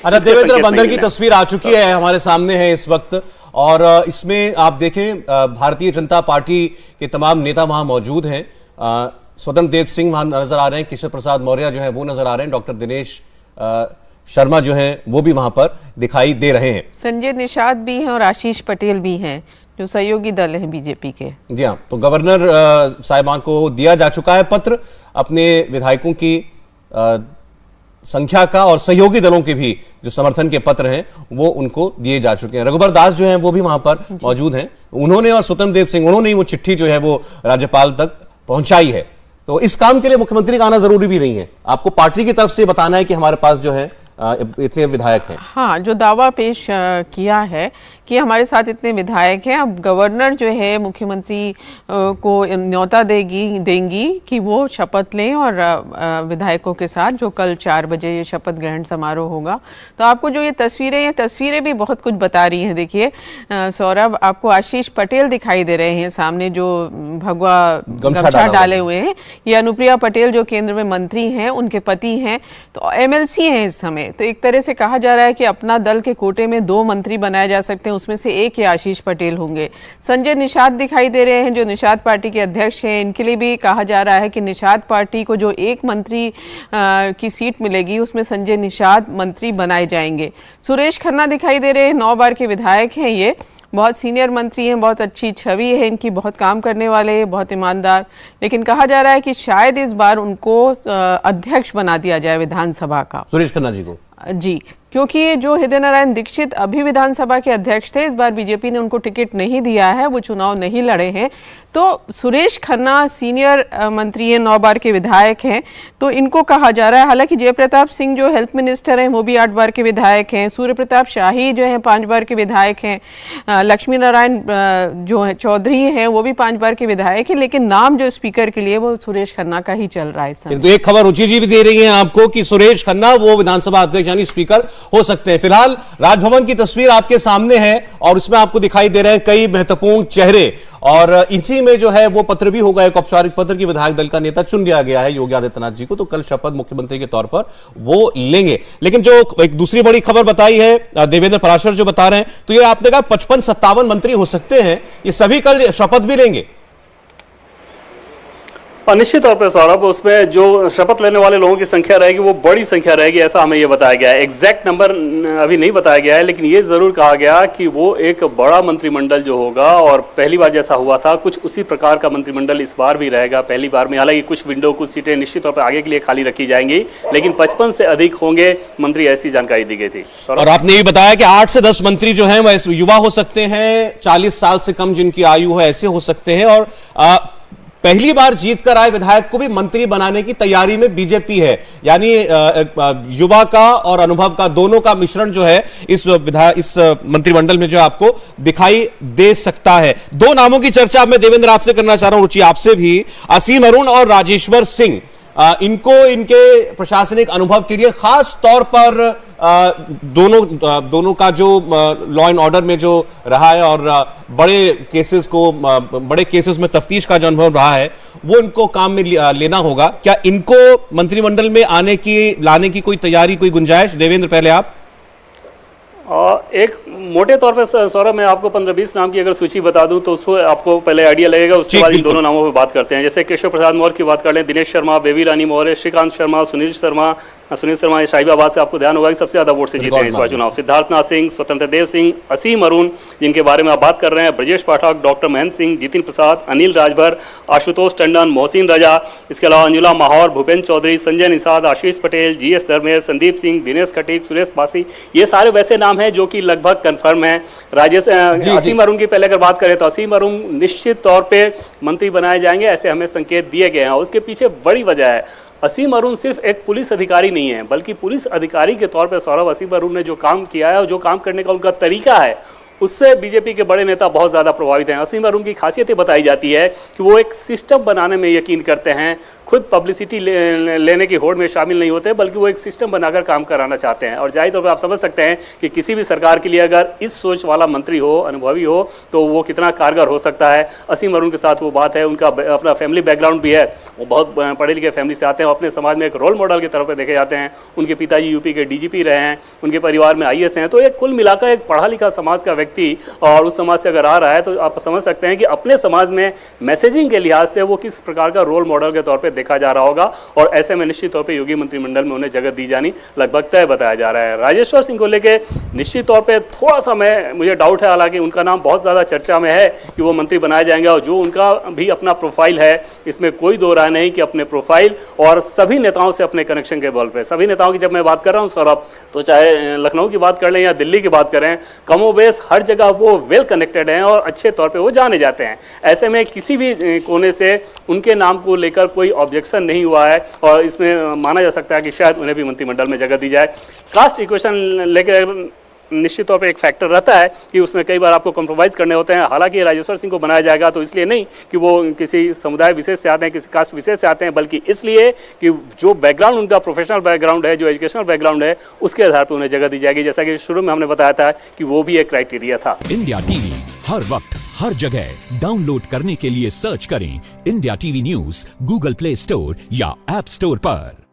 अच्छा, देवेंद्र बंदर की तस्वीर आ चुकी है, हमारे सामने है इस वक्त, और इसमें आप देखें भारतीय जनता पार्टी के तमाम नेता वहां मौजूद हैं। स्वतंत्र देव सिंह वहां नजर आ रहे हैं, केशव प्रसाद मौर्य जो है वो नजर आ रहे हैं, डॉक्टर दिनेश शर्मा जो है वो भी वहां पर दिखाई दे रहे हैं, संजय निषाद भी हैं और आशीष पटेल भी हैं जो सहयोगी दल हैं बीजेपी के। जी हाँ, तो गवर्नर साहिबान को दिया जा चुका है पत्र अपने विधायकों की संख्या का, और सहयोगी दलों के भी जो समर्थन के पत्र हैं वो उनको दिए जा चुके हैं। रघुबर दास जो हैं वो भी वहां पर मौजूद हैं, उन्होंने और स्वतंत्र देव सिंह उन्होंने वो चिट्ठी जो है वो राज्यपाल तक पहुंचाई है। तो इस काम के लिए मुख्यमंत्री का आना जरूरी भी नहीं है, आपको पार्टी की तरफ से बताना है कि हमारे पास जो है इतने विधायक हैं। हाँ, जो दावा पेश किया है कि हमारे साथ इतने विधायक हैं, अब गवर्नर जो है मुख्यमंत्री को न्योता देंगी कि वो शपथ लें और विधायकों के साथ, जो कल 4 बजे ये शपथ ग्रहण समारोह होगा। तो आपको जो ये तस्वीरें भी बहुत कुछ बता रही हैं। देखिए सौरभ, आपको आशीष पटेल दिखाई दे रहे हैं सामने, जो भगवा गमछा डाले हुए हैं। ये अनुप्रिया पटेल जो केंद्र में मंत्री हैं, उनके पति हैं, तो एमएलसी हैं इस समय। तो एक तरह से कहा जा रहा है कि अपना दल के कोटे में 2 मंत्री बनाए जा सकते हैं, उसमें से एक ही आशीष पटेल होंगे। संजय निषाद दिखाई दे रहे हैं जो निषाद पार्टी के अध्यक्ष हैं, इनके लिए भी कहा जा रहा है कि निषाद पार्टी को जो 1 मंत्री की सीट मिलेगी उसमें संजय निषाद मंत्री बनाए जाएंगे। सुरेश खन्ना दिखाई दे रहे हैं, 9 बार के विधायक हैं, ये बहुत सीनियर मंत्री हैं, बहुत अच्छी छवि है इनकी, बहुत काम करने वाले हैं, बहुत ईमानदार। लेकिन कहा जा रहा है कि शायद इस बार उनको अध्यक्ष बना दिया जाए विधानसभा का, सुरेश खन्ना जी को। जी, क्योंकि जो हृदय नारायण दीक्षित अभी विधानसभा के अध्यक्ष थे, इस बार बीजेपी ने उनको टिकट नहीं दिया है, वो चुनाव नहीं लड़े हैं। तो सुरेश खन्ना सीनियर मंत्री हैं, 9 बार के विधायक हैं, तो इनको कहा जा रहा है। हालांकि जयप्रताप सिंह जो हेल्थ मिनिस्टर हैं वो भी 8 बार के विधायक हैं, सूर्य प्रताप शाही जो हैं 5 बार के विधायक हैं, लक्ष्मी नारायण जो है चौधरी हैं वो भी 5 बार के विधायक हैं, लेकिन नाम जो स्पीकर के लिए वो सुरेश खन्ना का ही चल रहा है। तो एक खबर रुचि जी भी दे रही है आपको कि सुरेश खन्ना वो विधानसभा अध्यक्ष यानी स्पीकर हो सकते हैं। फिलहाल राजभवन की तस्वीर आपके सामने है और उसमें आपको दिखाई दे रहे हैं कई महत्वपूर्ण चेहरे, और इसी में जो है वो पत्र भी होगा, एक औपचारिक पत्र की विधायक दल का नेता चुन लिया गया है योगी आदित्यनाथ जी को, तो कल शपथ मुख्यमंत्री के तौर पर वो लेंगे। लेकिन जो एक दूसरी बड़ी खबर बताई है देवेंद्र पराशर जो बता रहे हैं, तो ये आपने कहा 55-57 मंत्री हो सकते हैं, ये सभी कल शपथ भी लेंगे। निश्चित तौर पर सौरभ, उसमें जो शपथ लेने वाले लोगों की संख्या रहेगी वो बड़ी संख्या रहेगी, ऐसा हमें ये बताया गया है। एग्जैक्ट नंबर अभी नहीं बताया गया है, लेकिन ये जरूर कहा गया कि वो एक बड़ा मंत्रिमंडल जो होगा, और पहली बार जैसा हुआ था कुछ उसी प्रकार का मंत्रिमंडल इस बार भी रहेगा पहली बार में। हालांकि कुछ विंडो, कुछ सीटें निश्चित तौर पर आगे के लिए खाली रखी जाएंगी, लेकिन 55 से अधिक होंगे मंत्री, ऐसी जानकारी दी गई थी। और आपने ये बताया कि 8 से 10 मंत्री जो है वह युवा हो सकते हैं, 40 साल से कम जिनकी आयु है ऐसे हो सकते हैं, और पहली बार जीत कर आए विधायक को भी मंत्री बनाने की तैयारी में बीजेपी है, यानी युवा का और अनुभव का दोनों का मिश्रण जो है इस मंत्रिमंडल में जो आपको दिखाई दे सकता है। 2 नामों की चर्चा मैं देवेंद्र आपसे करना चाह रहा हूं, रुचि आपसे भी। असीम अरुण और राजेश्वर सिंह, इनको इनके प्रशासनिक अनुभव के लिए खास तौर पर दोनों का जो लॉ एंड ऑर्डर में जो रहा है और बड़े केसेस में तफ्तीश का जो अनुभव रहा है वो इनको काम में लेना होगा। क्या इनको मंत्रिमंडल में लाने की कोई तैयारी, कोई गुंजाइश? देवेंद्र पहले आप। एक मोटे तौर पर सौरभ, मैं आपको 15-20 नाम की अगर सूची बता दूं तो उससे आपको पहले आइडिया लगेगा, उसके बाद इन दोनों नामों पे बात करते हैं। जैसे केशव प्रसाद मौर्य की बात कर लें, दिनेश शर्मा, बेबी रानी मौर्य, श्रीकांत शर्मा, सुनील शर्मा शाहीबाबाद से आपको ध्यान होगा कि सबसे ज्यादा वोट से जीते हैं इस बार चुनाव। सिद्धार्थनाथ सिंह, स्वतंत्र देव सिंह, असीम अरुण जिनके बारे में आप बात कर रहे हैं, ब्रजेश पाठक, डॉक्टर महेंद्र सिंह, जितिन प्रसाद, अनिल राजभर, आशुतोष टंडन, मोहसिन रजा, इसके अलावा अंजुला माहौर, भूपेंद्र चौधरी, संजय निषाद, आशीष पटेल, GS धर्मेश, संदीप सिंह, दिनेश खटीक, सुरेश पासी, ये सारे वैसे नाम हैं जो कि लगभग कंफर्म है। असीम अरुण की पहले अगर बात करें तो असीम अरुण निश्चित तौर पे मंत्री बनाए जाएंगे, ऐसे हमें संकेत दिए गए हैं। उसके पीछे बड़ी वजह है, असीम अरुण सिर्फ एक पुलिस अधिकारी नहीं है, बल्कि पुलिस अधिकारी के तौर पर सौरभ, असीम अरुण ने जो काम किया है और जो काम करने का उनका तरीका है उससे बीजेपी के बड़े नेता बहुत ज़्यादा प्रभावित हैं। असीम अरुण की खासियत ये बताई जाती है कि वो एक सिस्टम बनाने में यकीन करते हैं, खुद पब्लिसिटी लेने की होड़ में शामिल नहीं होते, बल्कि वो एक सिस्टम बनाकर काम कराना चाहते हैं। और जाहिर तौर पर आप समझ सकते हैं कि किसी भी सरकार के लिए अगर इस सोच वाला मंत्री हो, अनुभवी हो, तो वो कितना कारगर हो सकता है। असीम अरुण के साथ वो बात है, उनका अपना फैमिली बैकग्राउंड भी है, वो बहुत पढ़े लिखे फैमिली से आते हैं, अपने समाज में एक रोल मॉडल के तौर पर देखे जाते हैं। उनके पिताजी यूपी के डीजीपी रहे हैं, उनके परिवार में आईएएस हैं, तो एक कुल मिलाकर एक पढ़ा लिखा समाज का व्यक्ति और उस समाज से अगर आ रहा है तो आप समझ सकते हैं कि अपने समाज में मैसेजिंग के लिहाज से वो किस प्रकार का रोल मॉडल के तौर पे देखा जा रहा होगा। और ऐसे में निश्चित तौर पे योगी मंत्रिमंडल में उन्हें जगह दी जानी लगभग तय बताया जा रहा है। राजेश्वर सिंह को लेके निश्चित तौर पे थोड़ा सा मुझे डाउट है, हालांकि उनका नाम बहुत ज़्यादा चर्चा में है कि वो मंत्री बनाए जाएंगे, और जो उनका भी अपना प्रोफाइल है, इसमें कोई दो राय नहीं कि अपने प्रोफाइल और सभी नेताओं से अपने कनेक्शन के बल पर, सभी नेताओं की जब मैं बात कर रहा हूँ सौरभ, तो चाहे लखनऊ की बात कर लें या दिल्ली की बात करें, कमोबेश हर जगह वो वेल कनेक्टेड हैं और अच्छे तौर पे वो जाने जाते हैं। ऐसे में किसी भी कोने से उनके नाम को लेकर कोई ऑब्जेक्शन नहीं हुआ है, और इसमें माना जा सकता है कि शायद उन्हें भी मंत्रिमंडल में जगह दी जाए। कास्ट इक्वेशन लेकर निश्चित तौर पे एक फैक्टर रहता है कि उसमें कई बार आपको कॉम्प्रोमाइज़ करने होते हैं। हालांकि राजेश्वर सिंह को बनाया जाएगा तो इसलिए नहीं कि वो किसी समुदाय विशेष से आते हैं, किसी कास्ट विशेष से आते हैं, बल्कि इसलिए कि जो बैकग्राउंड उनका प्रोफेशनल बैकग्राउंड है, जो एजुकेशनल बैकग्राउंड है, उसके आधार पर उन्हें जगह दी जाएगी, जैसा कि शुरू में हमने बताया था कि वो भी एक क्राइटेरिया था। इंडिया टीवी हर वक्त हर जगह डाउनलोड करने के लिए सर्च करें India TV news Google play store या ऐप स्टोर पर।